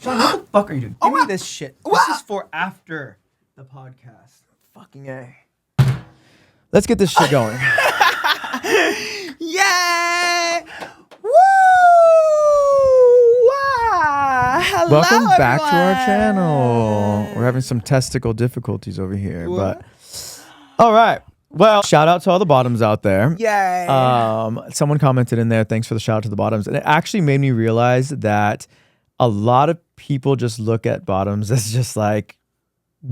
Shayan, what the fuck are you doing? Give me this shit. This is for after the podcast. Fucking A. Let's get this shit going. Yay! Woo! Wow! Hello, Welcome back to our everyone. channel. We're having some testicle difficulties over here, but all right. Well, shout out to all the bottoms out there. Yay! Someone commented in there, thanks for the shout out to the bottoms. And it actually made me realize that a lot of people just look at bottoms as just like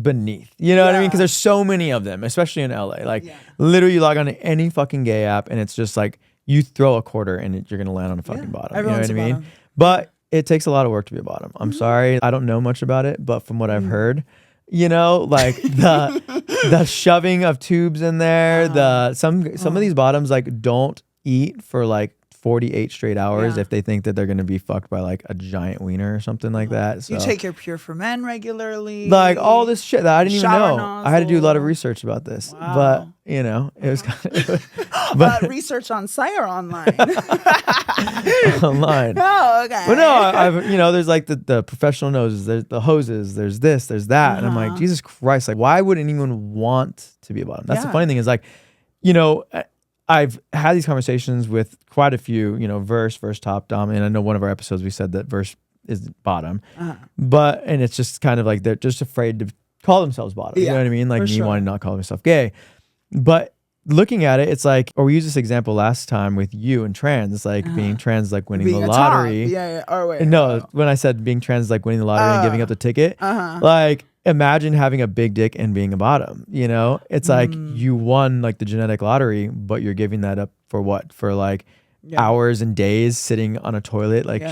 beneath. You know what I mean? Because there's so many of them, especially in LA. Like literally you log on to any fucking gay app and it's just like you throw a quarter and you're going to land on a fucking bottom. Everyone's you know what I mean? bottom. But it takes a lot of work to be a bottom. I'm sorry. I don't know much about it, but from what I've heard, you know, like the shoving of tubes in there, some of these bottoms like don't eat for like 48 straight hours if they think that they're going to be fucked by like a giant wiener or something like that. So You take your Pure for Men regularly. like all this shit that I didn't even Shower know. I had to do a lot of nozzle. research about this, Wow. but you know, it was kind of Research on site or online? online. Oh, okay. But no, I've you know, there's like the professional noses, there's the hoses, there's this, there's that, and I'm like, Jesus Christ, like why would anyone want to be a bottom? That's the funny thing is like, you know, I've had these conversations with quite a few, you know, verse, top, dom, and I know one of our episodes we said that verse is bottom, and it's just kind of like they're just afraid to call themselves bottom. You know what I mean? Like me wanting to not call myself gay, but looking at it, it's like, or we used this example last time with you and trans. It's like being trans, like winning Being the a lottery. top. Or wait. No, when I said being trans is like winning the lottery and giving up the ticket, like imagine having a big dick and being a bottom, you know? It's like you won like the genetic lottery, but you're giving that up for what? For like hours and days sitting on a toilet, like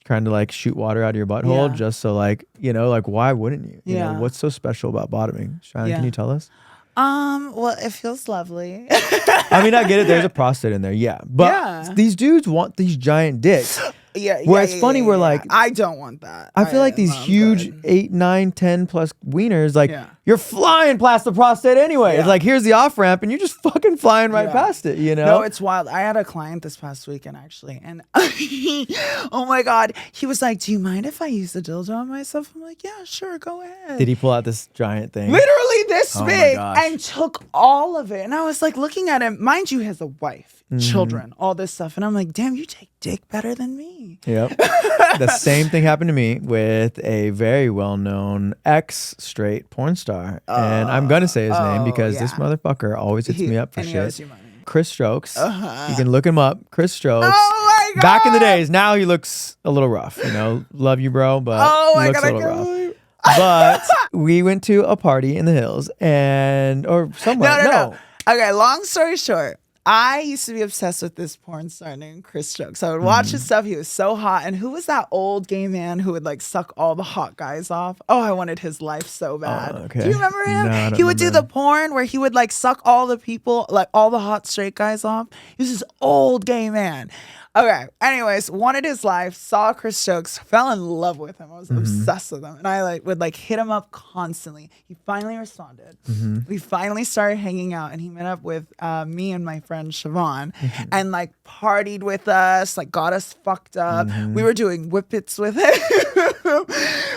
trying to like shoot water out of your butthole just so like, you know, like why wouldn't you? You know, what's so special about bottoming? Shayan, can you tell us? Well, it feels lovely. I mean, I get it. There's a prostate in there. But these dudes want these giant dicks. Where it's funny, we're like, I don't want that. I feel like these huge 8, 9, 10 plus wieners, like you're flying past the prostate anyway. It's like, here's the off ramp and you're just fucking flying right past it, you know? No, it's wild. I had a client this past weekend actually, and oh my God, he was like, do you mind if I use the dildo on myself? I'm like, yeah, sure, go ahead. Did he pull out this giant thing? Literally this Oh my big gosh. and took all of it. And I was like looking at him, mind you, he has a wife, children, all this stuff. And I'm like, damn, you take dick better than me. Yep. The same thing happened to me with a very well-known ex-straight porn star. And I'm going to say his name because this motherfucker always hits me up for And he owes shit. you money. Chris Strokes. You can look him up. Chris Strokes. Oh my God. Back in the days. Now he looks a little rough. You know, love you, bro, but he looks a little rough. But we went to a party in the hills or somewhere. No. Okay, long story short, I used to be obsessed with this porn star named Chris Strokes. I would watch his stuff. He was so hot. And who was that old gay man who would like suck all the hot guys off? Oh, I wanted his life so bad. Okay. Do you remember him? No, I don't He would do remember the porn where he would like suck all the people, like all the hot straight guys off. He was this old gay man. Okay. Anyways, wanted his life, saw Chris Stokes, fell in love with him. I was obsessed with him. And I like would like hit him up constantly. He finally responded. We finally started hanging out and he met up with me and my friend Siobhan and like partied with us, like got us fucked up. We were doing whippets with him.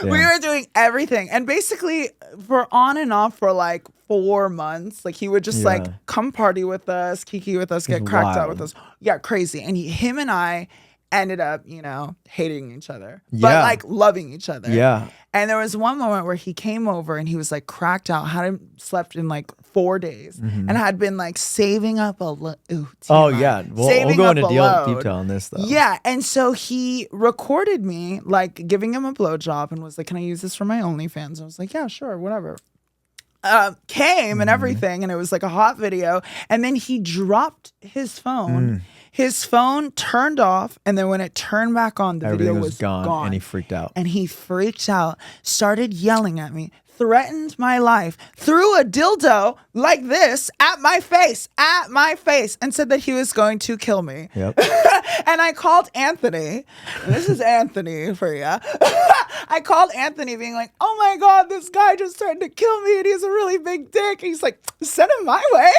We were doing everything. And basically for on and off for like 4 months, like he would just like come party with us, kiki with us, get cracked out with us. Yeah, crazy. And him and I ended up, you know, hating each other, but like loving each other. Yeah. And there was one moment where he came over and he was like cracked out, hadn't slept in like 4 days, and had been like saving up a load. Oh yeah, we'll go into detail on this though. Yeah, and so he recorded me like giving him a blowjob and was like, "Can I use this for my OnlyFans?" I was like, "Yeah, sure, whatever." Came and everything, and it was like a hot video. And then he dropped his phone. His phone turned off, and then when it turned back on, the Everything video was gone. and he freaked out. And he freaked out, started yelling at me, threatened my life, threw a dildo like this at my face, and said that he was going to kill me. Yep. And I called Anthony. And this is Anthony for you. I called Anthony being like, oh my God, this guy just tried to kill me and he has a really big dick. And he's like, send him my way.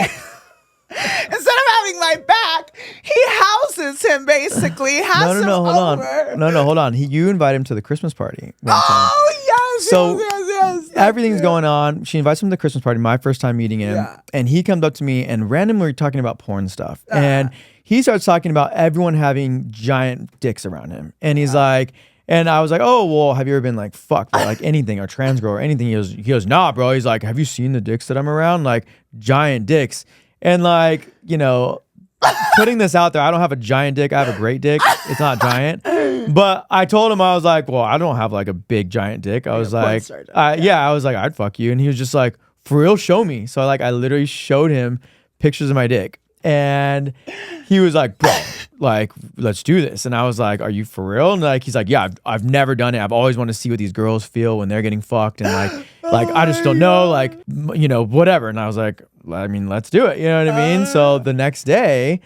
Instead of having my back, he houses him basically. Has him hold over. on. No, hold on. You invite him to the Christmas party one time. Oh, yes, So yes. everything's going on. She invites him to the Christmas party, my first time meeting him. Yeah. And he comes up to me and randomly talking about porn stuff. And he starts talking about everyone having giant dicks around him. And he's like, and I was like, oh, well, have you ever been like fucked by like anything or trans girl or anything? He goes, nah, bro. He's like, have you seen the dicks that I'm around? Like giant dicks. And like, you know, putting this out there, I don't have a giant dick. I have a great dick. It's not giant. But I told him, I was like, well, I don't have like a big giant dick. I was like, I was like, I'd fuck you. And he was just like, for real, show me. So like, I literally showed him pictures of my dick. And he was like, bro, like, let's do this. And I was like, are you for real? And like, he's like, yeah, I've never done it. I've always wanted to see what these girls feel when they're getting fucked. And like, I just don't know, like, you know, whatever. And I was like, I mean, let's do it. You know what I mean? So the next day,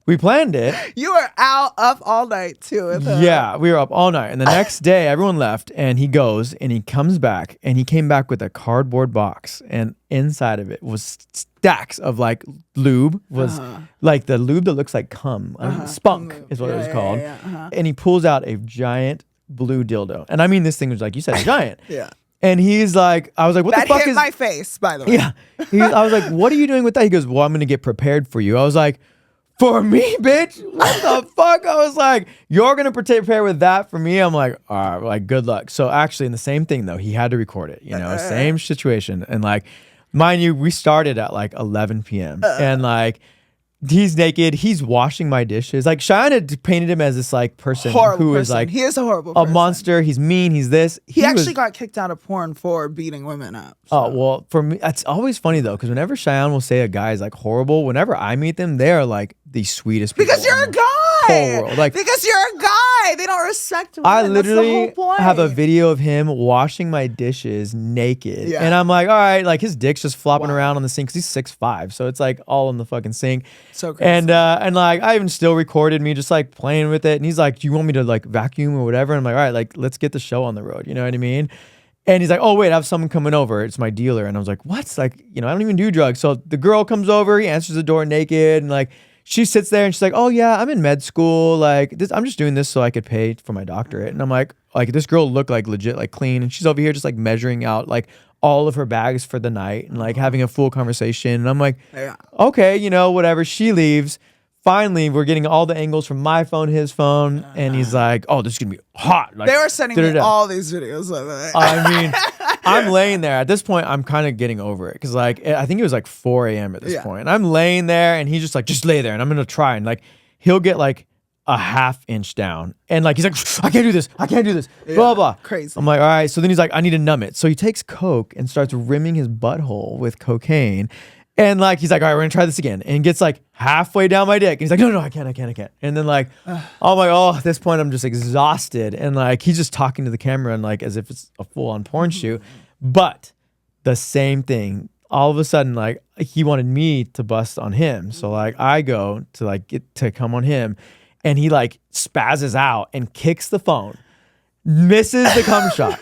we planned it. You were up all night too with him. Yeah, we were up all night. And the next day, everyone left and he goes and he comes back and he came back with a cardboard box. And inside of it was stacks of like lube, was like the lube that looks like cum. Spunk is what it was called. And he pulls out a giant blue dildo. And I mean, this thing was like you said, giant. Yeah. And he's like, I was like, what the fuck hit is my face, by the way. Yeah. I was like, what are you doing with that? He goes, well, I'm going to get prepared for you. I was like, for me, bitch? What the fuck? I was like, you're going to prepare with that for me? I'm like, all right, like, good luck. So actually, in the same thing, though, he had to record it, you know, same situation. And like, mind you, we started at like 11 p.m. And like, he's naked. He's washing my dishes. Like Shayan had painted him as this like person who is like he is a horrible a monster. He's mean. He's this. He actually got kicked out of porn for beating women up. So. Oh well, for me, it's always funny though because whenever Shayan will say a guy is like horrible, whenever I meet them, they are like the sweetest people. Because you're a guy. Whole world. Like because you're a guy, they don't respect women. I literally That's the whole point. have a video of him washing my dishes naked, and I'm like, all right, like his dick's just flopping around on the sink because he's 6'5", so it's like all in the fucking sink. So crazy. And like I even still recorded me just like playing with it, and he's like, do you want me to like vacuum or whatever? And I'm like, all right, like let's get the show on the road. You know what I mean? And he's like, oh wait, I have someone coming over. It's my dealer. And I was like, what? Like, you know, I don't even do drugs. So the girl comes over, he answers the door naked, and like. She sits there and she's like, oh yeah, I'm in med school. Like this, I'm just doing this so I could pay for my doctorate. And I'm like this girl looked like legit, like clean. And she's over here just like measuring out like all of her bags for the night and like having a full conversation. And I'm like, okay, you know, whatever. She leaves. Finally, we're getting all the angles from my phone, his phone. And he's like, oh, this is going to be hot. Like, they were sending me all these videos of it. I mean, I'm laying there. At this point, I'm kind of getting over it. Because like, I think it was like 4 a.m. at this point. And I'm laying there and he's just like, just lay there. And I'm going to try. And like, he'll get like a ½ inch down. And like, he's like, I can't do this. I can't do this. Blah, blah. Crazy. I'm like, all right. So then he's like, I need to numb it. So he takes Coke and starts rimming his butthole with cocaine. And like, he's like, all right, we're gonna try this again. And gets like halfway down my dick. And he's like, no, I can't. And then like, I'm like, oh, at this point, I'm just exhausted. And like, he's just talking to the camera and like, as if it's a full on porn shoot. But the same thing, all of a sudden, like he wanted me to bust on him. So like I go to like get to come on him and he like spazzes out and kicks the phone, misses the cum shot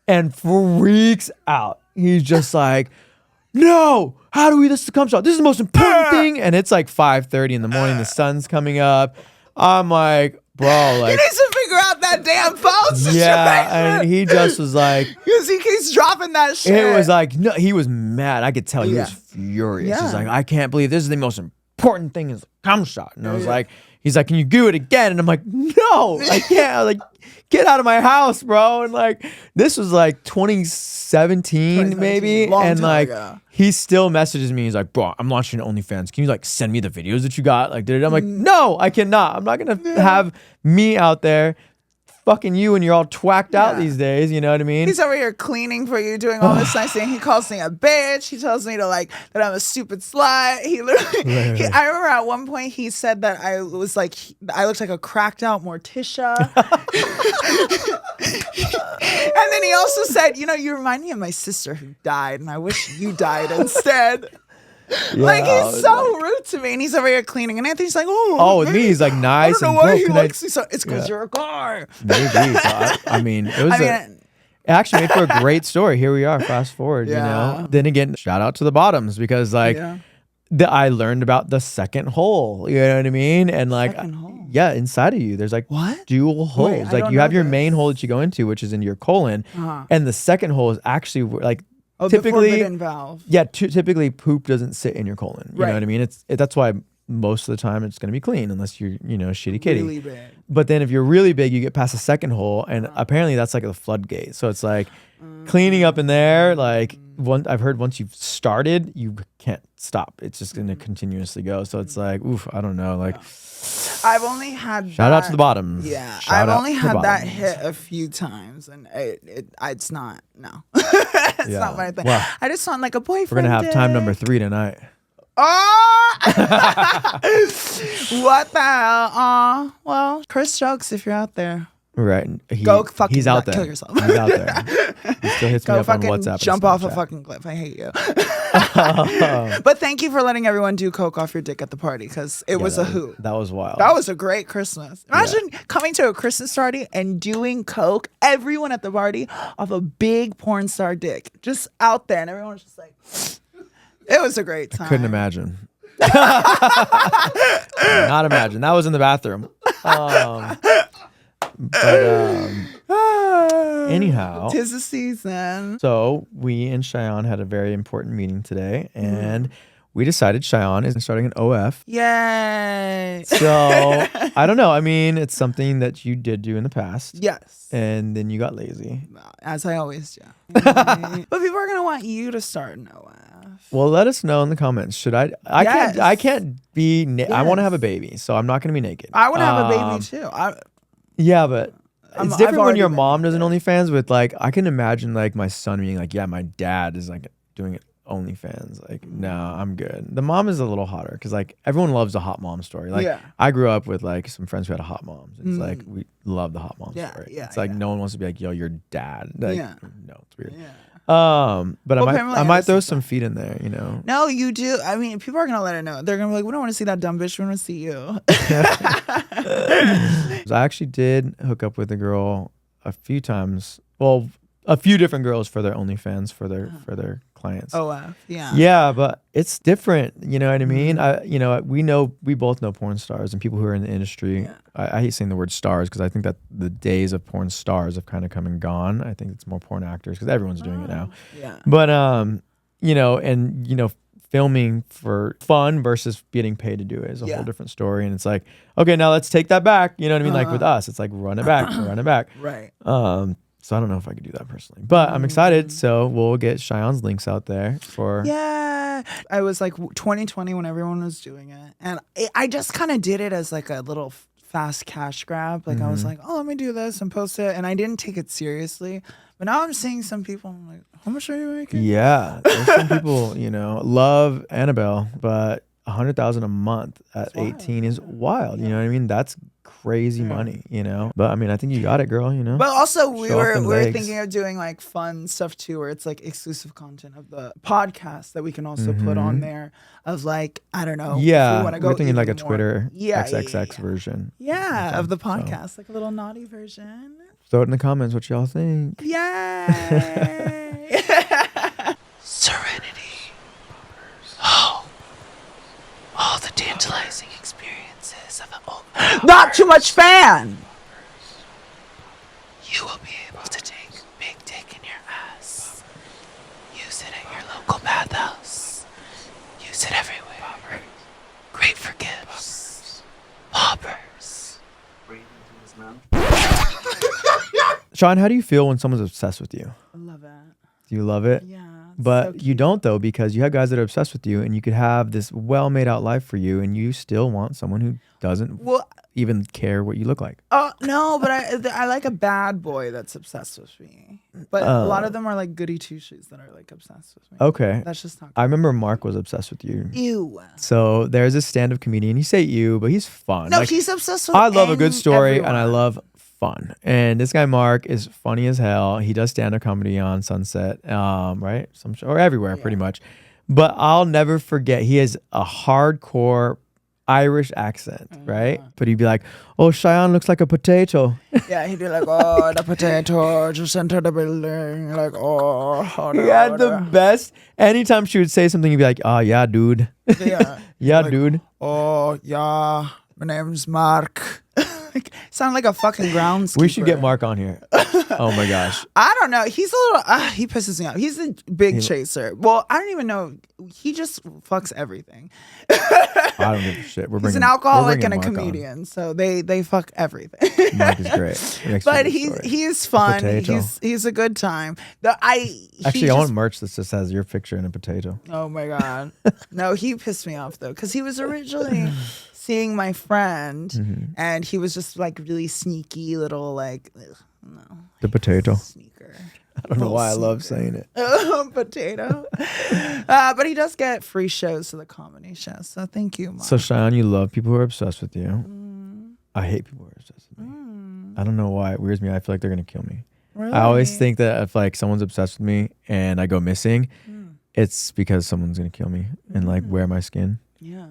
and freaks out. He's just like, no, how do we this cum shot? This is the most important thing. And it's like 5:30 in the morning. The sun's coming up. I'm like, bro, like. He needs to figure out that damn phone situation. Yeah, and he just was like. Because he keeps dropping that shit. It was like, no, he was mad. I could tell he was furious. Yeah. He's like, I can't believe this is the most important thing is the cum shot. And I was like, he's like, can you do it again? And I'm like, no, I can't. I was like, get out of my house, bro. And like, this was like 2017 maybe. And like, he still messages me. He's like, bro, I'm launching OnlyFans. Can you like send me the videos that you got? Like, I'm like, no, I cannot. I'm not going to have me out there fucking you and you're all twacked out these days. You know what I mean? He's over here cleaning for you, doing all this nice thing. He calls me a bitch. He tells me to like that I'm a stupid slut. He literally, I remember at one point he said that I was like, I looked like a cracked out Morticia. And then he also said, you know, you remind me of my sister who died and I wish you died instead. Yeah, like he's so rude to me, and he's over here cleaning, and Anthony's like, "Oh, with me, he's like nice." I don't know why he likes me so. It's because you're a car. Maybe. So I mean, it was. It actually made for a great story. Here we are. Fast forward, you know. Then again, shout out to the bottoms because like I learned about the second hole. You know what I mean? And like, Second hole? yeah, inside of you, there's like What? dual holes. Wait, I like don't you have know your this. main hole that you go into, which is in your colon, and the second hole is actually like Oh, typically, the forbidden valve. yeah, typically poop doesn't sit in your colon. You Right. know what I mean? That's why most of the time it's going to be clean unless you're, shitty kitty. Really big. But then if you're really big, you get past the second hole, and apparently that's like the floodgate. So it's like cleaning up in there. Like I've heard once you've started, you can't stop. It's just going to continuously go. So it's like, oof, I don't know. Like, I've only had shout out to the bottoms. Yeah, Shout I've out only to the had that bottoms. hit a few times, and it's not it's Yeah. not my thing. Well, I just want like a boyfriend. We're gonna have time dick. number 3 tonight. Oh, what the hell? Well, Chris Jokes, if you're out there, Right. go fucking he's out there. kill yourself. He's out there. He still hits me Go up on fucking WhatsApp. and jump off a Snapchat. fucking cliff. I hate you. But thank you for letting everyone do coke off your dick at the party, because it was a hoot. That was wild. That was a great Christmas. Imagine coming to a Christmas party and doing coke, everyone at the party, off a big porn star dick. Just out there. And everyone was just like, it was a great time. Couldn't imagine. Not imagine. That was in the bathroom. Anyhow, Tis the season. so we and Shayan had a very important meeting today, and we decided Shayan is starting an OF. Yay. So I don't know. I mean, it's something that you did do in the past, Yes. and then you got lazy. As I always do. But people are going to want you to start an OF. Well, let us know in the comments. Should I? Yes. I can't be. I want to Yes. have a baby, so I'm not going to be naked. I want to have a baby too. Yeah, but it's I've different when already your been mom does an naked. OnlyFans. With like, I can imagine like my son being like, yeah, my dad is like doing it OnlyFans. Like, no, I'm good. The mom is a little hotter because like everyone loves a hot mom story. Like, Yeah. I grew up with like some friends who had hot moms. It's like we love the hot mom Yeah, story. yeah, It's like yeah. no one wants to be like, yo, your dad. Like, Yeah. no, it's weird. Yeah. But Well, I Pamela might throw Anderson some feet in there. You know. No, you do. I mean, people are going to let it know. They're going to be like, we don't want to see that dumb bitch. We want to see you. I actually did hook up with a girl a few times. Well, a few different girls for their OnlyFans for their clients. OF. Yeah. Yeah, but it's different. You know what I mean? Mm-hmm. We both know porn stars and people who are in the industry. Yeah. I hate saying the word stars because I think that the days of porn stars have kind of come and gone. I think it's more porn actors because everyone's doing it now. Yeah. But filming for fun versus getting paid to do it is a Yeah. whole different story. And it's like, okay, now let's take that back. You know what I mean? Like with us, it's like run it back, run it back. Right. So I don't know if I could do that personally, but I'm excited. So we'll get Shayan's links out there for. Yeah. I was like 2020 when everyone was doing it. And I just kind of did it as like a little fast cash grab. Like I was like, oh, let me do this and post it. And I didn't take it seriously. But now I'm seeing some people, I'm like, how much are you making? Yeah, there's some people, love Annabelle, but 100,000 a month at 18 is wild. You know what I mean? That's crazy money. But I mean, I think you got it, girl. But also we Show off were them we were legs. thinking of doing like fun stuff too, where it's like exclusive content of the podcast that we can also put on there of like, I don't know. if we Yeah, wanna go we're thinking like a even more. Twitter Yeah, XXX version. Yeah, of the So, podcast, like a little naughty version. throw it in the comments what y'all think. Yay! Serenity. Oh, all the tantalizing experiences of not too much fan. You will be able to take big dick in your ass. Use it at your local bathhouse. Use it everywhere. Great for gifts. Poppers. Sean, how do you feel when someone's obsessed with you? I love it. Do you love it? Yeah. But you don't though, because you have guys that are obsessed with you and you could have this well made out life for you and you still want someone who doesn't even care what you look like. Oh no, but I like a bad boy that's obsessed with me. But a lot of them are like goody two shoes that are like obsessed with me. Okay. That's just not I remember Mark was obsessed with you. Ew. So there's a stand-up comedian. You say you, but he's fun. No, Like, he's obsessed with I love a good story and I everyone. love fun. And this guy Mark is funny as hell. He does stand-up comedy on Sunset, right? Or everywhere pretty much. But I'll never forget. He is a hardcore Irish accent, right? But he'd be like, "Oh, Shayan looks like a potato." Yeah, he'd be like, "Oh, the potato just entered the building." Like, oh, He had the best. Anytime she would say something, he'd be like, "Oh yeah, dude." Yeah, Yeah, like, dude. "Oh yeah, my name's Mark." Like, sound like a fucking groundskeeper. We should get Mark on here. Oh my gosh. I don't know. He's a little. He pisses me off. He's a big chaser. Well, I don't even know. He just fucks everything. I don't give a shit. He's an alcoholic and a comedian, so they fuck everything. Mark is great. He makes But a good story. he's fun. Potato. He's a good time. Actually, I want merch that just has your picture and a potato. Oh my god. No, he pissed me off though, because he was originally seeing my friend, and he was just like really sneaky little like, no. The potato. Sneaker. I don't know why I love saying it. Potato. But he does get free shows to the comedy show. So thank you, Mom. So Shayan, you love people who are obsessed with you. I hate people who are obsessed with me. I don't know why it weirds me. I feel like they're gonna kill me. Really? I always think that if like someone's obsessed with me and I go missing, it's because someone's gonna kill me and like wear my skin. Yeah.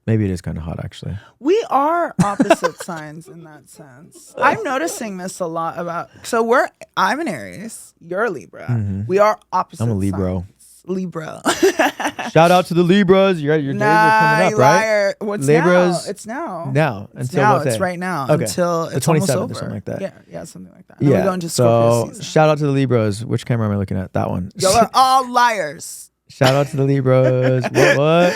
Maybe it is kind of hot actually. We are opposite signs in that sense. I'm noticing this a lot about. So I'm an Aries. You're a Libra. We are opposite. I'm a Libra. signs. Libra. Shout out to the Libras. Your days are coming up, right? Liar. What's Libras. now? It's now. Now. It's until now. what day? It's right now. Okay. Until The it's almost 27th over. or something like that. Yeah, something like that. And Yeah. we're going to Scorpio So season. shout out to the Libras. Which camera am I looking at? That one. Y'all are all liars. Shout out to the Libras. What?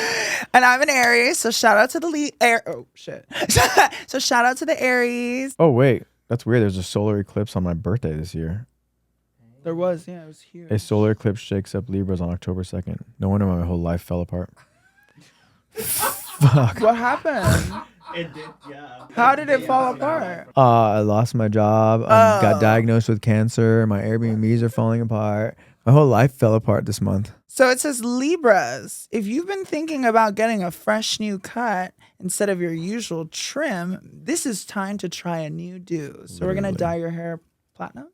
And I'm an Aries, so shout out to the oh shit. So shout out to the Aries. Oh wait, that's weird. There's a solar eclipse on my birthday this year. There was, yeah, it was huge. A solar eclipse shakes up Libras on October 2nd. No wonder my whole life fell apart. Fuck. What happened? It did, yeah. How did it fall apart? I lost my job. I got diagnosed with cancer. My Airbnbs are falling apart. My whole life fell apart this month. So it says Libras, if you've been thinking about getting a fresh new cut instead of your usual trim, this is time to try a new do. So we're going to dye your hair platinum.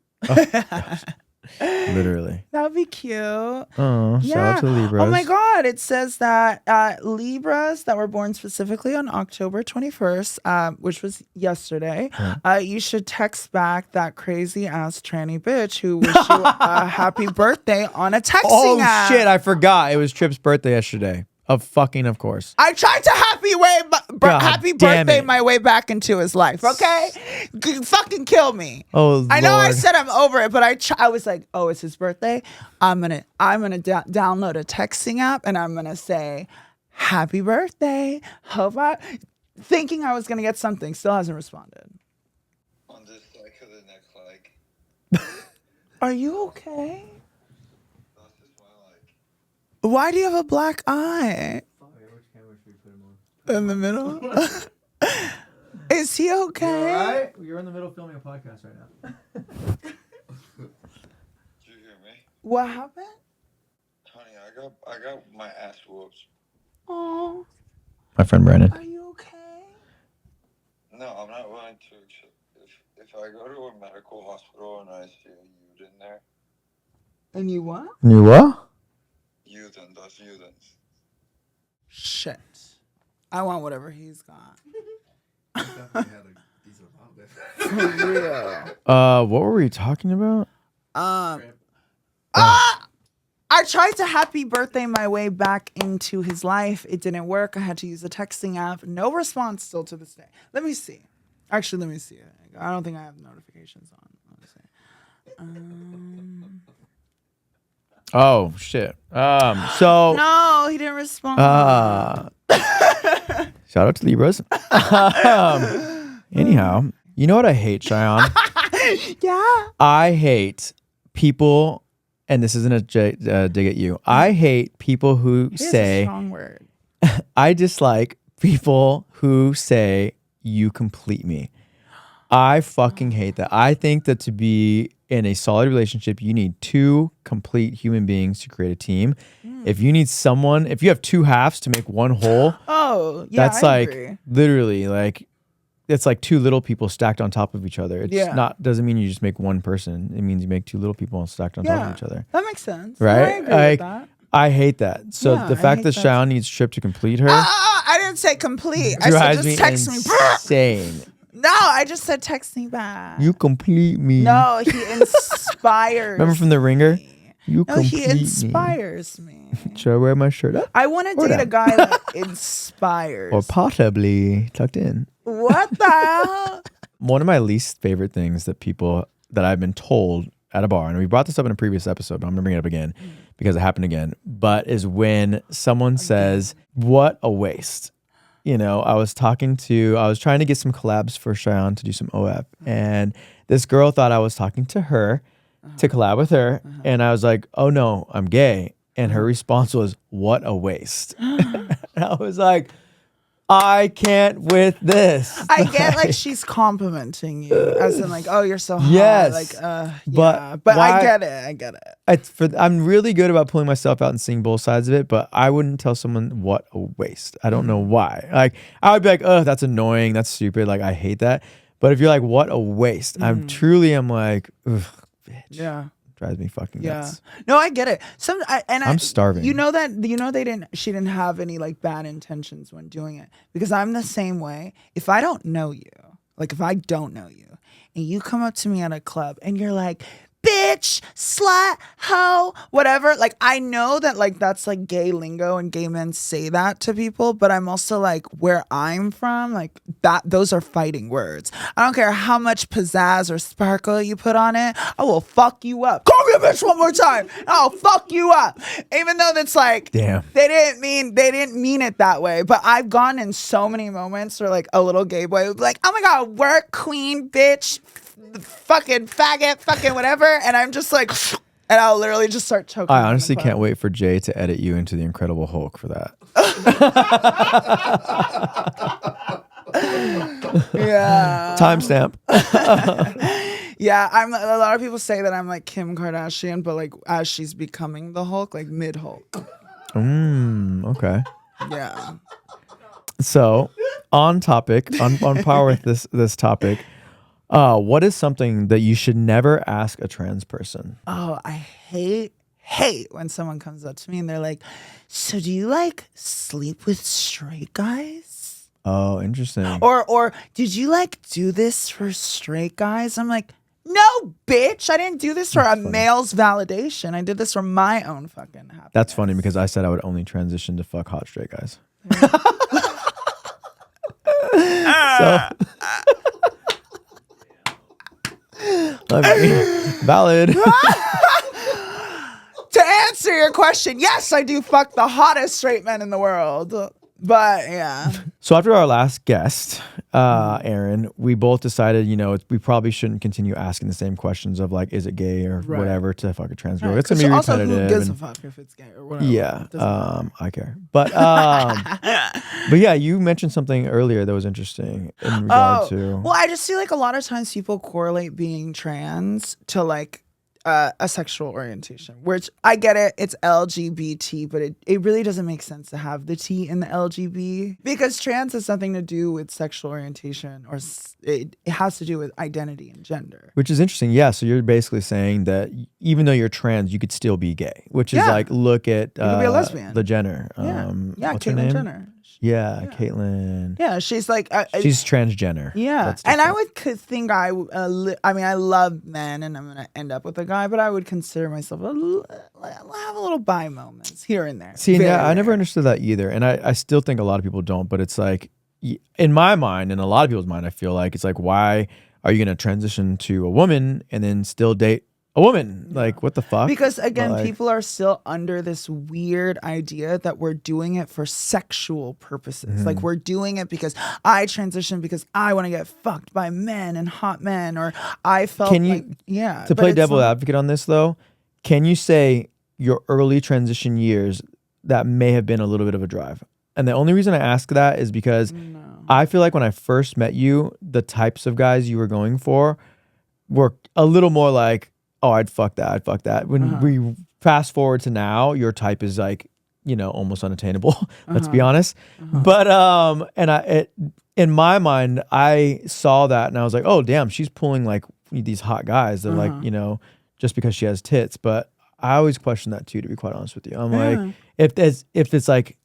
Literally. That would be cute. Oh, shout out to the Libras. Oh my God. It says that Libras that were born specifically on October 21st, which was yesterday, you should text back that crazy ass tranny bitch who wished you a happy birthday on a texting app. Oh shit, I forgot. It was Tripp's birthday yesterday. Of course. I tried to happy damn birthday it. my way back into his life. Okay, fucking kill me. Oh, I know I Lord. said I'm over it, but I was like, oh, it's his birthday. I'm gonna download a texting app and I'm gonna say, happy birthday. Thinking I was gonna get something, still hasn't responded. On this side of the neck leg. Are you okay? That's just my leg. Why do you have a black eye? In the middle? Is he okay? You're in the middle of filming a podcast right now. Did you hear me? What happened? Honey, I got my ass whooped. Oh, My friend Brandon. are you okay? No, I'm not willing to. If I go to a medical hospital and I see a Uden there, And you what? You what? Uden, those Udens. Shit. I want whatever he's got. For real. What were we talking about? I tried to happy birthday my way back into his life. It didn't work. I had to use a texting app. No response still to this day. Let me see. Actually, let me see. I don't think I have notifications on. Let me see. Oh shit. So No, he didn't respond. shout out to Libras. Anyhow, you know what I hate, Shayan? Yeah. I hate people, and this isn't a dig at you. I hate people who Here's a say, strong word. I dislike people who say, you complete me. I fucking hate that. I think that to be in a solid relationship, you need two complete human beings to create a team. If you need someone, if you have two halves to make one whole, Oh, yeah. that's I like agree. literally like it's like two little people stacked on top of each other. It's Yeah. not doesn't mean you just make one person. It means you make two little people stacked on top Yeah. of each other. That makes sense. Right? I agree Like, with that. I hate that. So Yeah, the I fact hate that that Shayan needs Trip to complete her. I didn't say complete. I said Drives just me text me. insane. No, I just said text me back. You complete me. No, he inspires. Remember from The Ringer? me. You No, complete he inspires me. Should I wear my shirt up? I want to Or date down? a guy that inspires. Or possibly tucked in. What the hell? One of my least favorite things that I've been told at a bar, and we brought this up in a previous episode, but I'm gonna bring it up again because it happened again, but is when someone says, what a waste. You know, I was trying to get some collabs for Shayan to do some OF, and this girl thought I was talking to her to collab with her, and I was like, oh no, I'm gay. And her response was, what a waste. And I was like, I can't with this. I get like she's complimenting you, as in like, oh, you're so hot. Yes. Like, But yeah. But why- I get it. I'm really good about pulling myself out and seeing both sides of it, but I wouldn't tell someone what a waste. I don't know why. Like, I would be like, oh, that's annoying. That's stupid. Like, I hate that. But if you're like, what a waste, I'm like, ugh, bitch. Yeah. Drives me fucking nuts. No, I get it. I'm starving. You know she didn't have any like bad intentions when doing it, because I'm the same way. If I don't know you, and you come up to me at a club and you're like, bitch, slut, hoe, whatever. Like, I know that like that's like gay lingo and gay men say that to people, but I'm also like, where I'm from, like those are fighting words. I don't care how much pizzazz or sparkle you put on it. I will fuck you up. Call me a bitch one more time. I'll fuck you up. Even though that's like, damn, they didn't mean it that way. But I've gone in so many moments where like a little gay boy would be like, oh my God, work queen, bitch, fucking faggot, fucking whatever, and I'm just like, and I'll literally just start choking. I honestly can't wait for Jay to edit you into the Incredible Hulk for that. Yeah. Timestamp. Yeah, a lot of people say that I'm like Kim Kardashian, but like as she's becoming the Hulk, like mid Hulk. Okay. Yeah. So, on topic, on par with this topic, what is something that you should never ask a trans person? Oh, I hate when someone comes up to me and they're like, so do you like sleep with straight guys? Oh, interesting. Or did you like do this for straight guys? I'm like, no, bitch, I didn't do this for a male's validation. I did this for my own fucking happiness. That's funny because I said I would only transition to fuck hot straight guys. I mean, valid. To answer your question, yes, I do fuck the hottest straight men in the world. But yeah. So after our last guest, Aaron, we both decided, we probably shouldn't continue asking the same questions of like, is it gay or whatever to fuck a trans girl. It's gonna be also, repetitive. who gives a fuck if it's gay or whatever? Yeah, I care. But yeah, you mentioned something earlier that was interesting in regard to. Well, I just feel like a lot of times people correlate being trans to like a sexual orientation, which I get it, it's LGBT, but it really doesn't make sense to have the T in the LGB, because trans has nothing to do with sexual orientation, or it has to do with identity and gender. Which is interesting. Yeah, so you're basically saying that even though you're trans, you could still be gay, which is like, look at you could be a lesbian. the Jenner. Yeah, what's her Caitlyn name? Jenner. Yeah, Caitlyn. Yeah, she's like she's transgender. Yeah, That's and I different. would think I mean, I love men, and I'm gonna end up with a guy, but I would consider myself I'll have a little bi moments here and there. See, Very I never rare. understood that either, and I still think a lot of people don't. But it's like, in my mind, and a lot of people's mind, I feel like it's like, why are you gonna transition to a woman and then still date a woman? Like, what the fuck? Because again, Like, people are still under this weird idea that we're doing it for sexual purposes. Like, we're doing it because I transitioned because I want to get fucked by men and hot men, or I felt Can you- like, yeah. to but play it's devil not- advocate on this though, can you say your early transition years that may have been a little bit of a drive? And the only reason I ask that is because I feel like when I first met you, the types of guys you were going for were a little more like, oh, I'd fuck that. When we fast forward to now, your type is like, almost unattainable. Let's be honest. But in my mind, I saw that and I was like, oh damn, she's pulling like these hot guys that like, just because she has tits. But I always question that too, to be quite honest with you. I'm like, if it's like,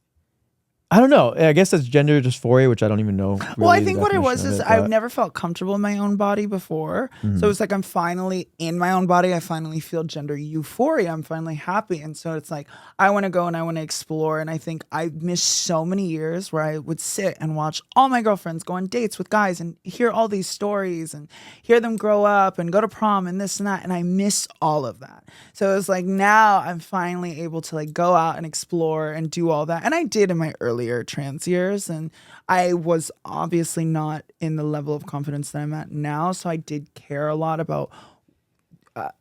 I don't know. I guess that's gender dysphoria, which I don't even know. Well, I really think the what it was definition is of I've never felt comfortable in my own body before. So it's like I'm finally in my own body. I finally feel gender euphoria. I'm finally happy. And so it's like I want to go and I want to explore. And I think I missed so many years where I would sit and watch all my girlfriends go on dates with guys and hear all these stories and hear them grow up and go to prom and this and that. And I miss all of that. So it's like now I'm finally able to like go out and explore and do all that. And I did in my earlier trans years, and I was obviously not in the level of confidence that I'm at now, so I did care a lot about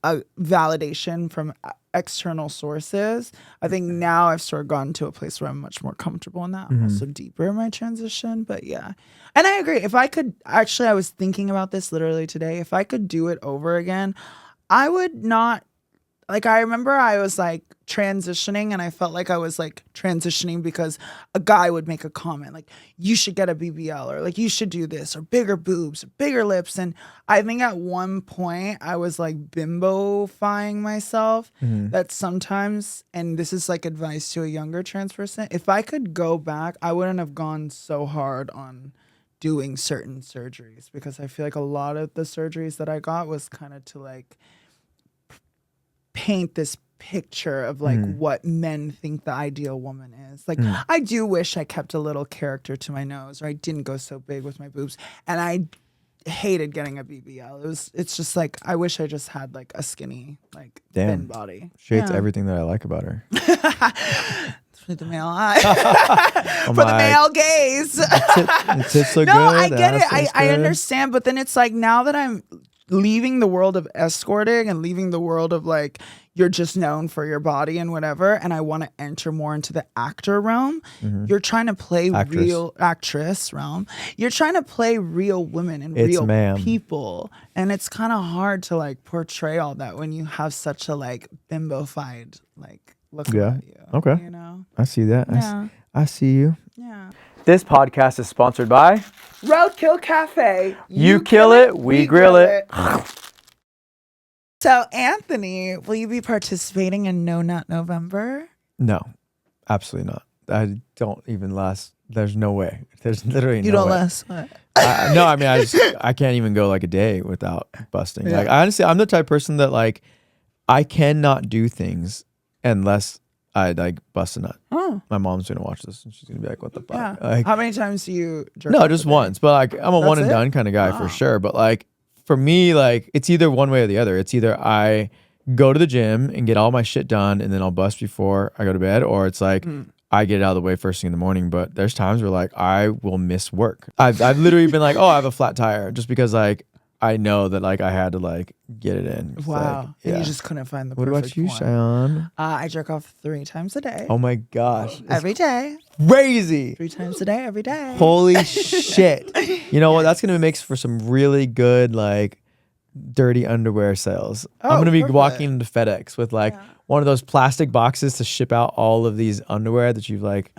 a validation from external sources. I think now I've sort of gotten to a place where I'm much more comfortable in that. I'm also deeper in my transition, but yeah. And I agree, if I could, actually I was thinking about this literally today, if I could do it over again, I would not. Like, I remember I was like transitioning and I felt like I was like transitioning because a guy would make a comment like, you should get a BBL or like, you should do this or bigger boobs or bigger lips. And I think at one point I was like bimbo-fying myself that sometimes, and this is like advice to a younger trans person, if I could go back, I wouldn't have gone so hard on doing certain surgeries because I feel like a lot of the surgeries that I got was kind of to like paint this picture of like what men think the ideal woman is. Like I do wish I kept a little character to my nose or I didn't go so big with my boobs. And I hated getting a BBL. It's just like I wish I just had like a skinny, like thin body. She hates everything that I like about her. For the male eye. For the male gaze. It's so no, good. I get it. I understand, but then it's like now that I'm leaving the world of escorting and leaving the world of like you're just known for your body and whatever, and I want to enter more into the actor realm. You're trying to play real actress realm. You're trying to play real women and real people, and it's kind of hard to like portray all that when you have such a like bimbo-fied like look about you. Okay. You know? I see that. Yeah. I see you. Yeah. This podcast is sponsored by Roadkill Cafe. You kill it, we grill it. So, Anthony, will you be participating in No Nut November? No, absolutely not. I don't even last. There's no way. There's literally you no don't way. last. What? No, I mean, I can't even go like a day without busting. Yeah. Like, honestly, I'm the type of person that like, I cannot do things unless I like bust a nut. Oh. My mom's gonna watch this and she's gonna be like, "What the fuck?" Yeah. Like, How many times do you jerk no, off just a day? once. But like, I'm a That's one and it? done kind of guy for sure. But like, for me, like, it's either one way or the other. It's either I go to the gym and get all my shit done and then I'll bust before I go to bed, or it's like I get it out of the way first thing in the morning. But there's times where like I will miss work. I've literally been like, oh, I have a flat tire, just because like I know that like I had to like get it in. It's Wow. like, And you just couldn't find the What perfect about you, one. Shayan? I jerk off 3 times a day. Oh my gosh. Every day. Crazy. 3 times a day, every day. Holy shit. You know what? That's going to make for some really good, like, dirty underwear sales. I'm going to be perfect. walking into FedEx with, like, one of those plastic boxes to ship out all of these underwear that you've, like,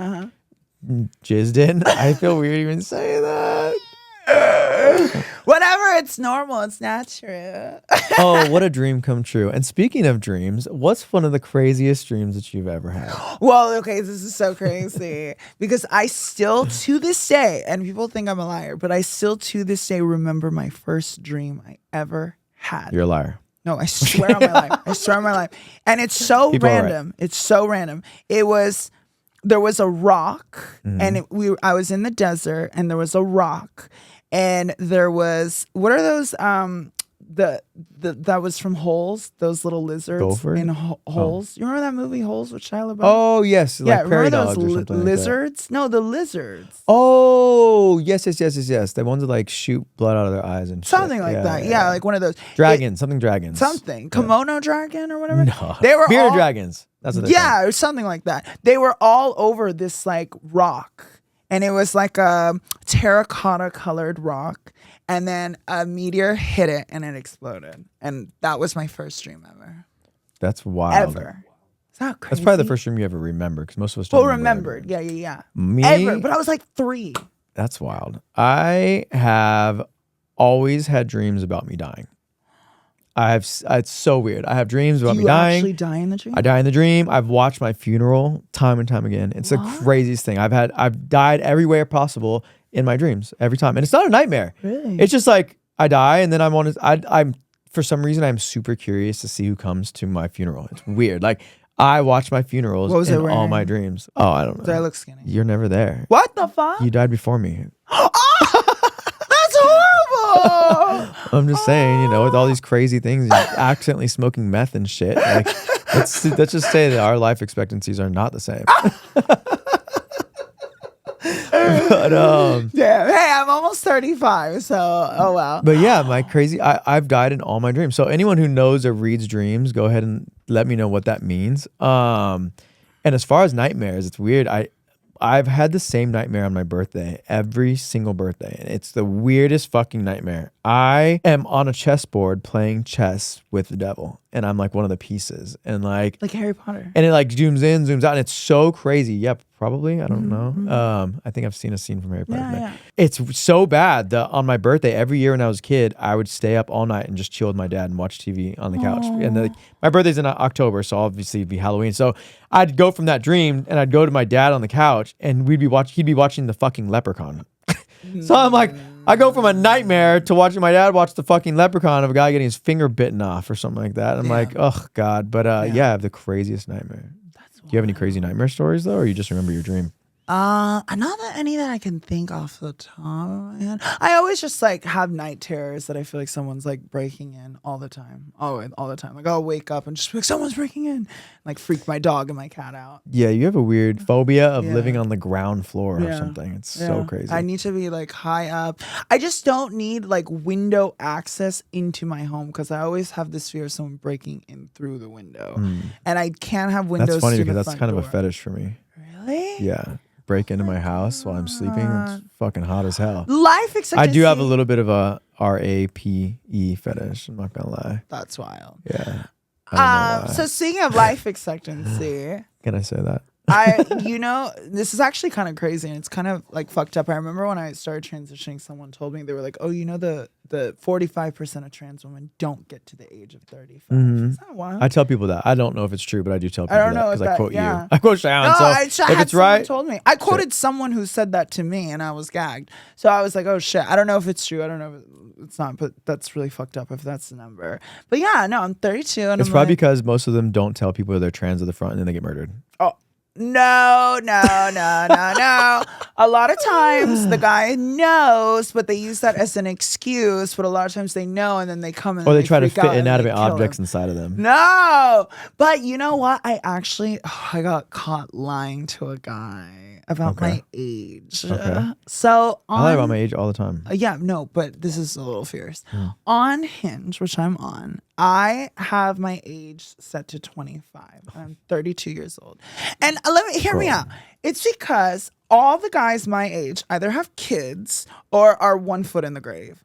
jizzed in. I feel weird even saying that. Whatever, it's normal, it's natural. Oh, what a dream come true. And speaking of dreams, what's one of the craziest dreams that you've ever had? Well, okay, this is so crazy because I still to this day, and people think I'm a liar, but I still to this day remember my first dream I ever had. You're a liar. No, I swear on my life. I swear on my life. And it's so People are random. It's so random. There was a rock, and I was in the desert, and there was a rock, and there was, what are those that was from Holes, those little lizards Gopher? in Holes. You remember that movie Holes with Shia LaBeouf? Oh, yes. Like yeah, prairie remember dogs those or something like that. lizards? No, the lizards. Oh, yes. The ones that like shoot blood out of their eyes and Something shit. like that. Yeah, like one of those. Dragons, something dragons. Something. Kimono dragon or whatever. No. They were Bearded all, dragons. That's what they're yeah, or something like that. They were all over this like rock. And it was like a terracotta colored rock. And then a meteor hit it and it exploded. And that was my first dream ever. That's wild. Ever. Is that crazy? That's probably the first dream you ever remember, because most of us don't remember remembered. Yeah. Me? Ever. But I was like 3. That's wild. I have always had dreams about me dying. It's so weird. I have dreams about Do me you dying. actually die in the dream? I die in the dream. I've watched my funeral time and time again. It's the craziest thing. I've died everywhere possible in my dreams every time, and it's not a nightmare. Really? It's just like I die, and then I'm for some reason I'm super curious to see who comes to my funeral. It's weird. Like I watch my funerals in all my dreams. Oh, I don't know. Do I look skinny? You're never there. What the fuck? You died before me. That's horrible. I'm just saying, with all these crazy things, you're accidentally smoking meth and shit. Like, let's just say that our life expectancies are not the same. But Damn. Hey, I'm almost 35, so oh wow. But yeah, I've died in all my dreams. So anyone who knows or reads dreams, go ahead and let me know what that means. And as far as nightmares, it's weird. I've had the same nightmare on my birthday, every single birthday. And it's the weirdest fucking nightmare. I am on a chessboard playing chess with the devil. And I'm like one of the pieces. And like Harry Potter. And it like zooms in, zooms out. And it's so crazy. Yep, probably. I don't know. I think I've seen a scene from Harry Potter. Yeah. It's so bad that on my birthday, every year when I was a kid, I would stay up all night and just chill with my dad and watch TV on the couch. And my birthday's in October, so obviously it'd be Halloween. So I'd go from that dream and I'd go to my dad on the couch and he'd be watching the fucking Leprechaun. So I'm like, I go from a nightmare to watching my dad watch the fucking Leprechaun of a guy getting his finger bitten off or something like that. I'm like, oh God. But yeah, I have the craziest nightmare. Do you have any crazy nightmare stories though, or you just remember your dream? Not that any that I can think off the top of my head. I always just like have night terrors that I feel like someone's like breaking in all the time. All the time. Like I'll wake up and just be like, someone's breaking in. Like freak my dog and my cat out. Yeah, you have a weird phobia of living on the ground floor or something. It's so crazy. I need to be like high up. I just don't need like window access into my home because I always have this fear of someone breaking in through the window. And I can't have windows. That's funny to because the that's front kind door. of a fetish for me. Really? Yeah. Break into my house while I'm sleeping. It's fucking hot as hell. Life expectancy. I do have a little bit of a RAPE fetish. I'm not gonna lie. That's wild. Yeah. I don't know why. So speaking of life expectancy, Can I say that? this is actually kind of crazy and it's kind of like fucked up. I remember when I started transitioning, someone told me, they were like, oh, the 45% of trans women don't get to the age of 35. Is that wild? I tell people that. I don't know if it's true, but I do tell people that because I quote you. I quote Shayan. No, So if it's right, told me. I quoted someone who said that to me and I was gagged. So I was like, oh shit. I don't know if it's true. I don't know if it's not, but that's really fucked up if that's the number. But yeah, no, I'm 32 and it's I'm probably like, because most of them don't tell people they're trans at the front and then they get murdered. oh. No. A lot of times the guy knows, but they use that as an excuse. But a lot of times they know, and then they come in. Or they try to freak out fit and inanimate they kill objects him. inside of them. No, but you know what? I got caught lying to a guy about my age. Okay. So I lie about my age all the time. yeah, no, but this is a little fierce. On Hinge, which I'm on, I have my age set to 25. I'm 32 years old. And hear me out. It's because all the guys my age either have kids or are 1 foot in the grave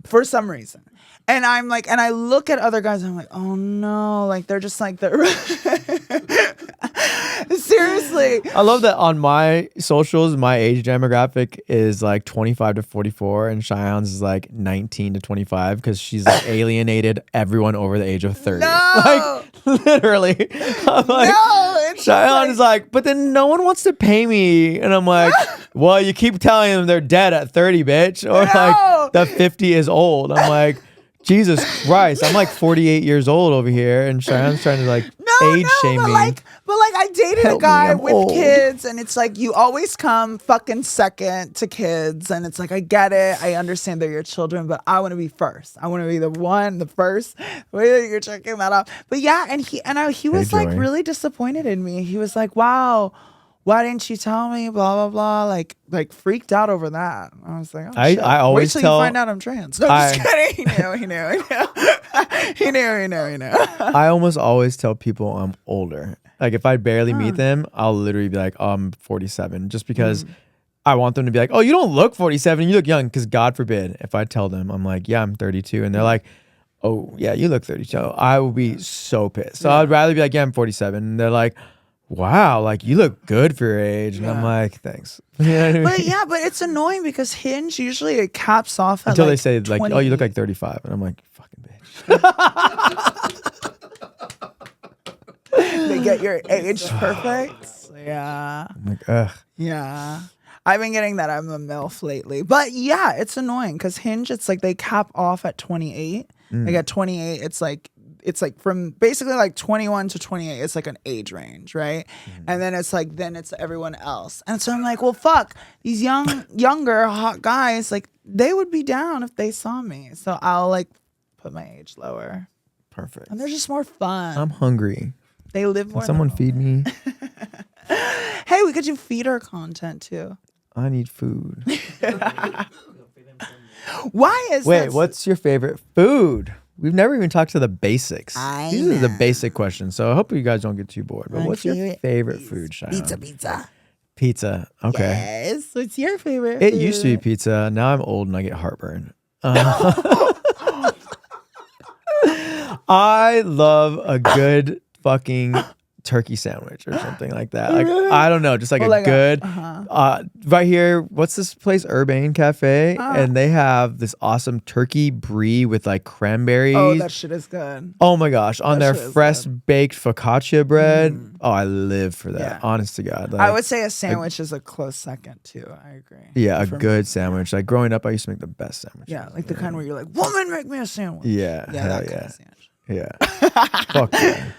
for some reason. And I'm like, and I look at other guys and I'm like, oh no, like they're just like seriously. I love that on my socials, my age demographic is like 25 to 44 and Shayan's is like 19 to 25 because she's like alienated everyone over the age of 30. No! Like literally. I'm like, No, it's Shayan is like, but then no one wants to pay me. And I'm like, well, you keep telling them they're dead at 30, bitch. Or like that 50 is old. I'm like, Jesus Christ, I'm like 48 years old over here, and Shayan's trying to like age shame me. But I dated Help a guy me, I'm with old. kids, and it's like you always come fucking second to kids, and it's like I get it, I understand they're your children, but I want to be first. I want to be the first. Way that you're checking that out. But yeah, and he was like Joey. really disappointed in me. He was like, "Wow, why didn't you tell me?" Blah blah blah. Like freaked out over that. I was like, oh, shit. I always wait till tell- you find out I'm trans. No, I'm just kidding. He knew. He knew. I almost always tell people I'm older. Like if I barely meet them, I'll literally be like, oh, I'm 47, just because I want them to be like, oh, you don't look 47, you look young. Because God forbid, if I tell them, I'm like, yeah, I'm 32, and they're like, oh, yeah, you look 32. I will be so pissed. So I'd rather be like, yeah, I'm 47. And they're like, wow, like you look good for your age. And I'm like, thanks. You know what I mean? But yeah, but it's annoying because Hinge usually it caps off at Until like they say like, oh, you look 28. like 35. And I'm like, fucking bitch. They get your age perfect. Yeah. I'm like, ugh. Yeah. I've been getting that I'm a MILF lately. But yeah, it's annoying because Hinge, it's like they cap off at 28. Like at 28, it's like from basically like 21 to 28, it's like an age range, right? And then it's like then it's everyone else. And so I'm like, well, fuck, these younger hot guys, like they would be down if they saw me. So I'll like put my age lower. Perfect. And they're just more fun. I'm hungry. They live more. Can someone feed me? Hey, we could do feeder content too. I need food. Why is Wait, this? what's your favorite food? We've never even talked to the basics. These are the basic questions. So I hope you guys don't get too bored. But what's your favorite food, Shayan? Pizza. Pizza. Okay. Yes. What's your favorite? It food? used to be pizza. Now I'm old and I get heartburn. I love a good fucking turkey sandwich or something like that. Like I don't know, just like a good right here. What's this place? Urbane Cafe, and they have this awesome turkey brie with like cranberries. Oh, that shit is good. Oh my gosh, on their shit is fresh baked focaccia bread. Oh, I live for that. Yeah. Honest to God, like, I would say a sandwich is a close second too. I agree. yeah, a For me. good sandwich. Like growing up, I used to make the best sandwiches. Yeah, like the kind where you're like, "Woman, make me a sandwich." Yeah, Yeah, hell that kind yeah. of sandwich. Yeah. Fuck yeah.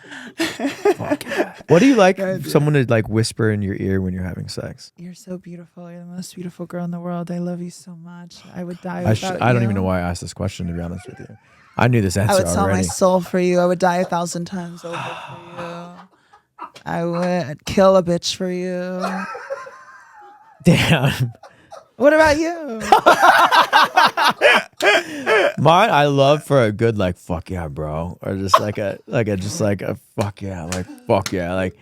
Fuck yeah. What do you like someone to like whisper in your ear when you're having sex? You're so beautiful. You're the most beautiful girl in the world. I love you so much. I would die without I don't you. even know why I asked this question, to be honest with you. I knew this answer I would sell my already. soul for you. I would die 1,000 times over for you. I would kill a bitch for you. Damn. What about you? Mine, I love for a good like fuck yeah, bro, or just like a fuck yeah, like fuck yeah, like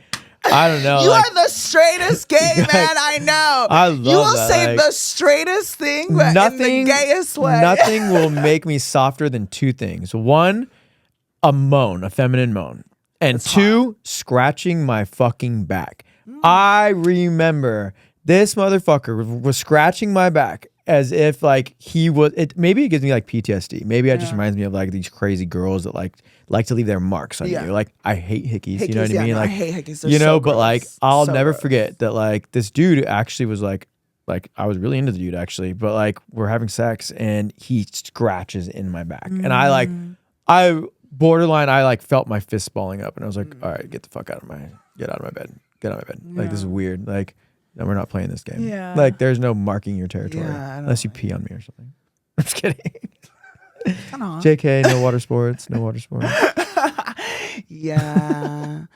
I don't know. You like, are the straightest gay man I know. I love you will that, say like, the straightest thing, but in the gayest way. Nothing will make me softer than two things. One, a moan, a feminine moan. And two, scratching my fucking back. I remember this motherfucker was scratching my back as if like he was, maybe it gives me like PTSD. Maybe it just reminds me of like these crazy girls that like to leave their marks on you. Like I hate hickeys, you know what I mean? No, Like I hate hickeys. They're you know, so but gross. like I'll So never gross. forget that like this dude actually was like I was really into the dude actually, but like we're having sex and he scratches in my back. And I borderline, I like felt my fist balling up and I was like, all right, get out of my bed. Like this is weird. Like, no, we're not playing this game. Yeah. Like there's no marking your territory Yeah, I don't unless you pee on me or something. I'm just kidding. Come on. JK, no water sports. No water sports. Yeah.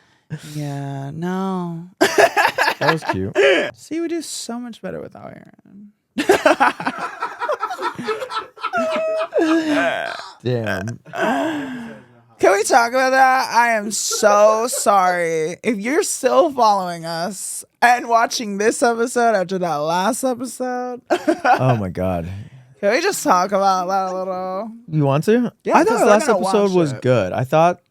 Yeah. No. That was cute. See, we do so much better without Aaron. Damn. Can we talk about that? I am so sorry. If you're still following us and watching this episode after that last episode, Oh my God. can we just talk about that a little? You want to? Yeah, I 'cause thought our they're last gonna episode watch was it. good. I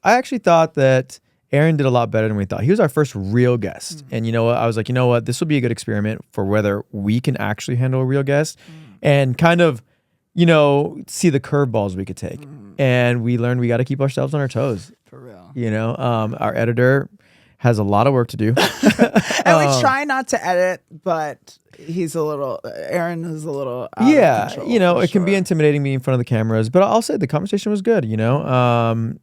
actually thought that Aaron did a lot better than we thought. He was our first real guest. And you know what? I was like, you know what? This will be a good experiment for whether we can actually handle a real guest and kind of, you know, see the curveballs we could take. And we learned we got to keep ourselves on our toes. For real. You know, our editor has a lot of work to do. And we try not to edit, but Aaron is a little out of control, you know, for it can be sure. intimidating being in front of the cameras, but I'll say the conversation was good, you know.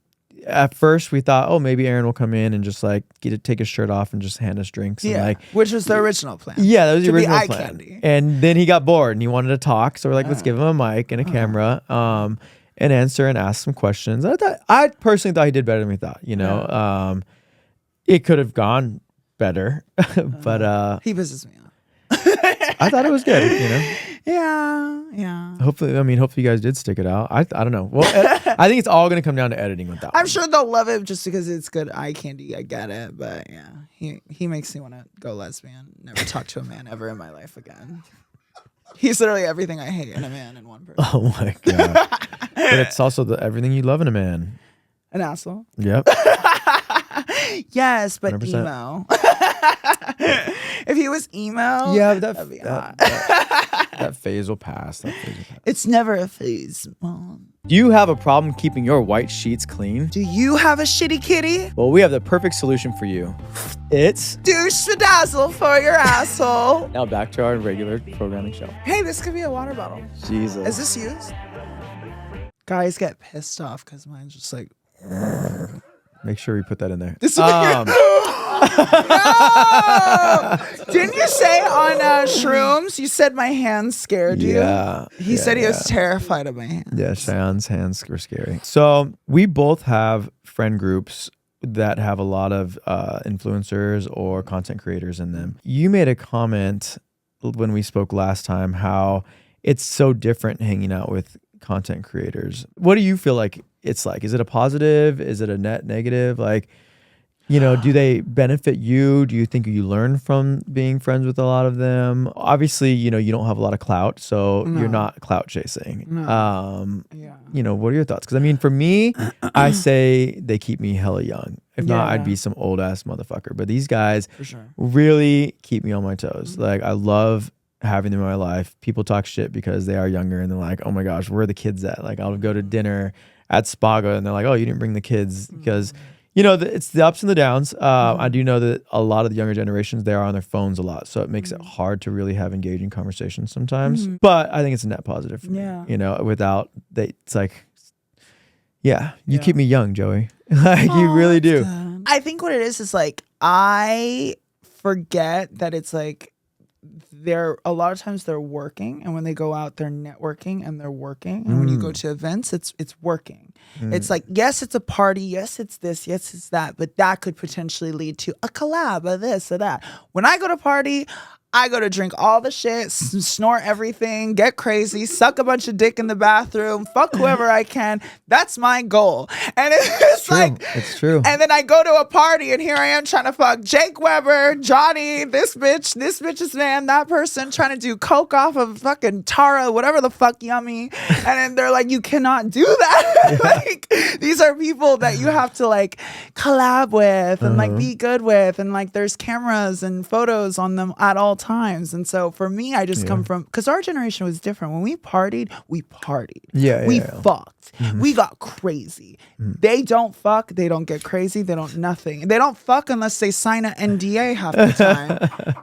At first we thought, oh, maybe Aaron will come in and just like take his shirt off and just hand us drinks. And like, which was the original plan. yeah, that was the To be original eye plan. candy. And then he got bored and he wanted to talk. So we're like, let's give him a mic and a camera, and answer and ask some questions. I personally thought he did better than we thought, you know. It could have gone better, but He pisses me off. I thought it was good, you know. Yeah. Hopefully you guys did stick it out. I don't know. Well, I think it's all going to come down to editing with that I'm one. sure they'll love it just because it's good eye candy. I get it, but yeah, he makes me want to go lesbian. Never talk to a man ever in my life again. He's literally everything I hate in a man in one person. Oh my God. But it's also everything you love in a man. An asshole. Yep. Yes, but 100%. emo. If he was emo, Yeah, that'd be hot. that phase will pass. That phase will pass. It's never a phase, Mom. Do you have a problem keeping your white sheets clean? Do you have a shitty kitty? Well, we have the perfect solution for you. It's Douche bedazzle for your asshole. now back to our regular programming show. Hey, this could be a water bottle. Jesus. Is this used? Guys get pissed off because mine's just like. Make sure we put that in there. This is no! Didn't you say on shrooms? You said my hands scared you. Yeah. He said he was terrified of my hands. Yeah, Shayan's hands were scary. So we both have friend groups that have a lot of influencers or content creators in them. You made a comment when we spoke last time how it's so different hanging out with content creators. What do you feel like it's like? Is it a positive? Is it a net negative? Like, you know, do they benefit you? Do you think you learn from being friends with a lot of them? Obviously, you know, you don't have a lot of clout, so you're not clout chasing. You know, what are your thoughts? Because I mean, for me, I say they keep me hella young. If not, I'd be some old ass motherfucker. But these guys really keep me on my toes. Like, I love having them in my life. People talk shit because they are younger and they're like, oh my gosh, where are the kids at? Like, I'll go to dinner at Spago and they're like, oh, you didn't bring the kids because you know, it's the ups and the downs. I do know that a lot of the younger generations, they are on their phones a lot. So it makes it hard to really have engaging conversations sometimes. But I think it's a net positive for me. You know, without they, it's like, you keep me young, Joey. Like, you really do. I think what it is like, I forget that it's like, they're a lot of times they're working, and when they go out they're networking and they're working, and when you go to events it's working. It's like, yes, it's a party, yes, it's this, yes, it's that, but that could potentially lead to a collab of this or that. When I go to party, I go to drink all the shit, snort everything, get crazy, suck a bunch of dick in the bathroom, fuck whoever I can. That's my goal. And it's like, it's true. And then I go to a party and here I am trying to fuck Jake Weber, Johnny, this bitch's man, that person, trying to do coke off of fucking Tara, whatever the fuck, yummy. And then they're like, you cannot do that. Like, these are people that you have to like collab with and like be good with. And like, there's cameras and photos on them at all times. And so for me, I just come from, because our generation was different. When we partied. We fucked. We got crazy. They don't fuck, they don't get crazy, they don't nothing. They don't fuck unless they sign an NDA half the time.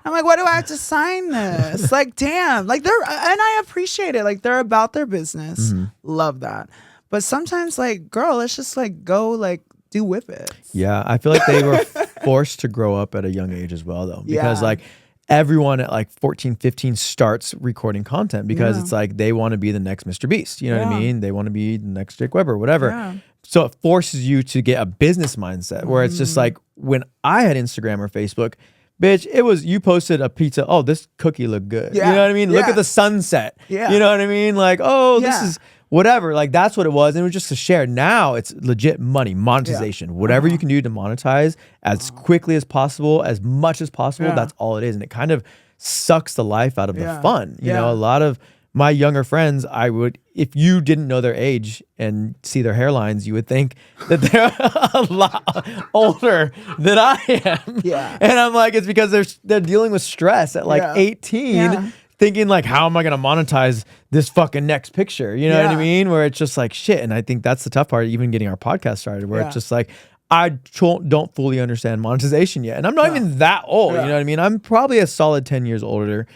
I'm like, why do I have to sign this? Like, damn. Like, they're, and I appreciate it. Like, they're about their business. Love that. But sometimes, like, girl, let's just like go like do whippets. Yeah, I feel like they were forced to grow up at a young age as well, though, because like everyone at like 14, 15 starts recording content because it's like they want to be the next Mr. Beast. You know what I mean? They want to be the next Jake Weber, whatever. So it forces you to get a business mindset where it's just like, when I had Instagram or Facebook, bitch, it was, you posted a pizza. Oh, this cookie looked good. You know what I mean? Look at the sunset. You know what I mean? Like, oh, this is whatever. Like, that's what it was. And it was just to share. Now it's legit money, monetization. Whatever you can do to monetize as quickly as possible, as much as possible, that's all it is. And it kind of sucks the life out of the fun. You know, a lot of my younger friends, I would, if you didn't know their age and see their hairlines, you would think that they're a lot older than I am. And I'm like, it's because they're dealing with stress at like 18, thinking like, how am I going to monetize this fucking next picture? You know what I mean? Where it's just like, shit. And I think that's the tough part, even getting our podcast started, where it's just like, I don't fully understand monetization yet. And I'm not even that old. You know what I mean? I'm probably a solid 10 years older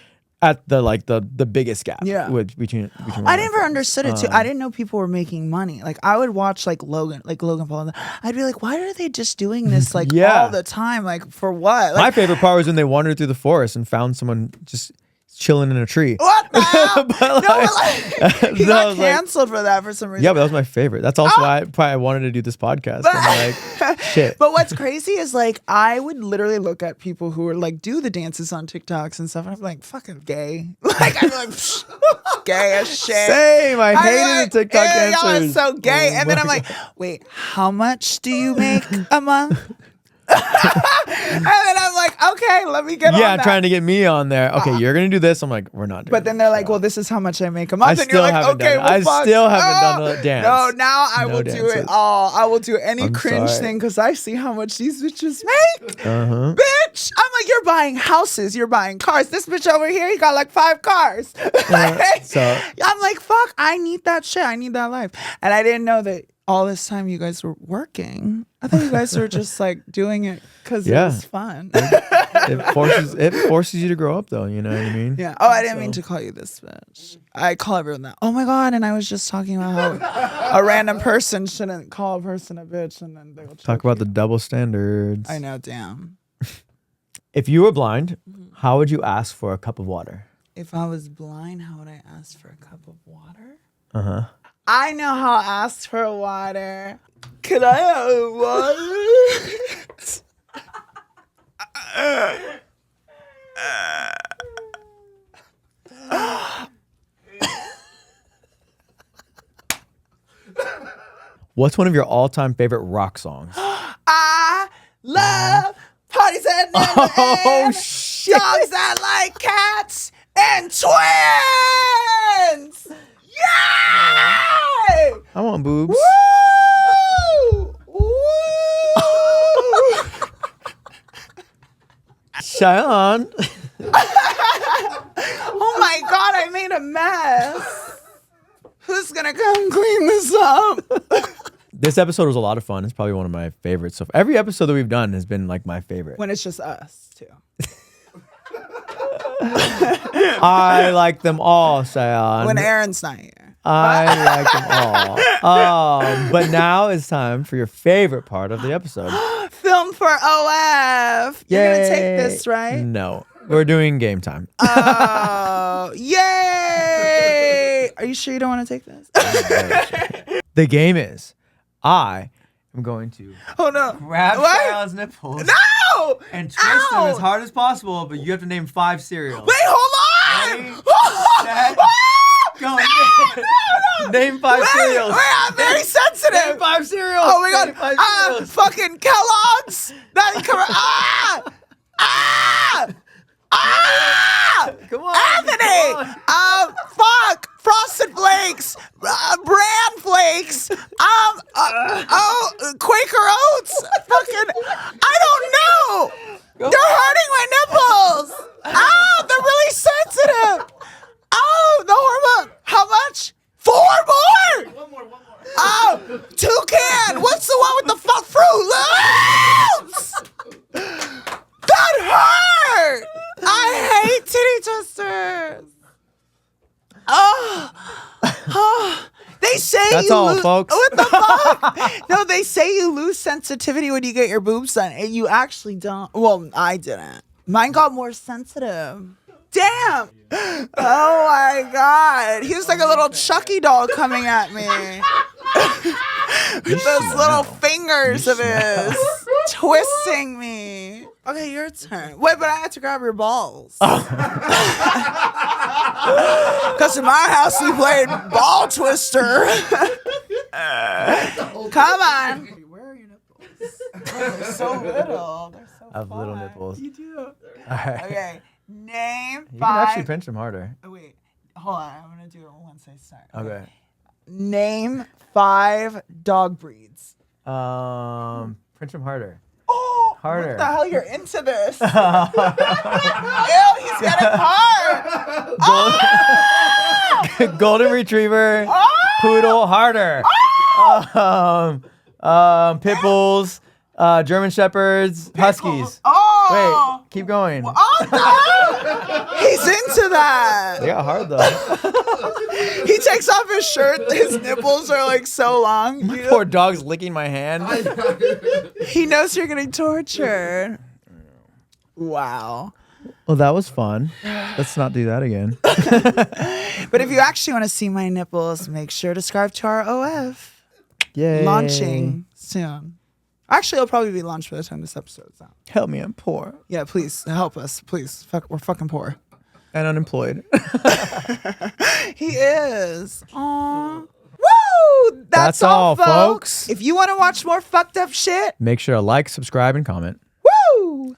at the like the biggest gap between I never understood it too. I didn't know people were making money. Like, I would watch like Logan Paul. I'd be like, why are they just doing this like all the time? Like, for what? Like, my favorite part was when they wandered through the forest and found someone just chilling in a tree. What the hell? He got canceled for that for some reason. Yeah, but that was my favorite. That's also why I wanted to do this podcast. Like, shit. But what's crazy is like, I would literally look at people who are like, do the dances on TikToks and stuff, and I'm like, fucking gay. Like, I'm like, gay as shit. Same. I hated the TikTok dancers. Y'all are so gay. And then I'm like, wait, how much do you make a month? And then I'm like, okay, let me get on that. trying to get me on there. Okay, you're gonna do this. I'm like, we're not doing But then they're like, well, this is how much I make a month. I And you're like, still okay, haven't well, done it. fuck. I still haven't done the dance. No, now I No will do dances. it all. I will do any I'm cringe sorry. thing because I see how much these bitches make. Uh-huh. Bitch, I'm like, you're buying houses, you're buying cars. This bitch over here, he got like 5 cars. So I'm like, fuck, I need that shit. I need that life. And I didn't know that all this time you guys were working. I thought you guys were just like doing it because it was fun. it forces you to grow up though, you know what I mean? Yeah. Oh, I didn't mean to call you this bitch. I call everyone that. Oh my God. And I was just talking about how a random person shouldn't call a person a bitch and then they will Talk about the double standards. I know, damn. If you were blind, how would you ask for a cup of water? If I was blind, how would I ask for a cup of water? Uh-huh. I know how to ask for water. Could I have water? What's one of your all-time favorite rock songs? I love parties at night. Oh, shit. Dogs that like cats and twins. Yay! I want boobs. Woo! Woo! Shayan. Oh my God, I made a mess. Who's gonna come clean this up? This episode was a lot of fun. It's probably one of my favorites. So every episode that we've done has been like my favorite. When it's just us, too. I like them all, Shayan. When Aaron's not here. I like them all. But now it's time for your favorite part of the episode. Film for OF. You're gonna take this, right? No. We're doing game time. Oh, yay! Are you sure you don't want to take this? The game is I am going to Oh no! Grab What? Shayan's nipples No! and twist them Ow! as hard as possible, but you have to name 5 cereals. Wait, hold Ready, on! set, go. No! Name 5 cereals. Wait, I'm very sensitive. Name 5 cereals. Oh my Name God! 5 cereals. Fucking Kellogg's. That Come on. Anthony! Come on. Fuck! Frosted Flakes! Bran Flakes! Quaker Oats! Fucking, I don't know! They're hurting my nipples! Oh, they're really sensitive! Oh, the hormone! How much? 4 more! One more. Oh, Toucan! What's the one with the Fruit Loops? That hurt! I hate titty twisters. Oh. They say That's you all, lose. folks. What the fuck? No, they say you lose sensitivity when you get your boobs done, and you actually don't. Well, I didn't. Mine got more sensitive. Damn! Oh my God! He was like a little Chucky doll coming at me. With those little fingers of his twisting me. Okay, your turn. Wait, but I had to grab your balls. Because in my house we played ball twister. Come on. Where are your nipples? They're so little. They're so I have little fun. nipples. You do. All right. Okay. Name You can 5. actually pinch them harder. Oh, wait. Hold on. I'm going to do it once I start. Okay. Name 5 dog breeds. Pinch them harder. Oh, Harder. What the hell? You're into this. Ew, he's getting hard. Golden Retriever. Oh! Poodle harder. Pit bulls. German Shepherds. Huskies. Oh. Wait, keep going. Oh, no. He's into that. They got hard though. He takes off his shirt. His nipples are like so long. You know? Poor dog's licking my hand. He knows you're getting tortured. Wow. Well, that was fun. Let's not do that again. But if you actually want to see my nipples, make sure to subscribe to our OF. Yay. Launching soon. Actually, it'll probably be launched by the time this episode's out. Help me, I'm poor. Yeah, please help us. Please. We're fucking poor. And unemployed. He is. Aww. Woo! That's all, folks. folks. If you want to watch more fucked up shit, Make sure to like, subscribe, and comment.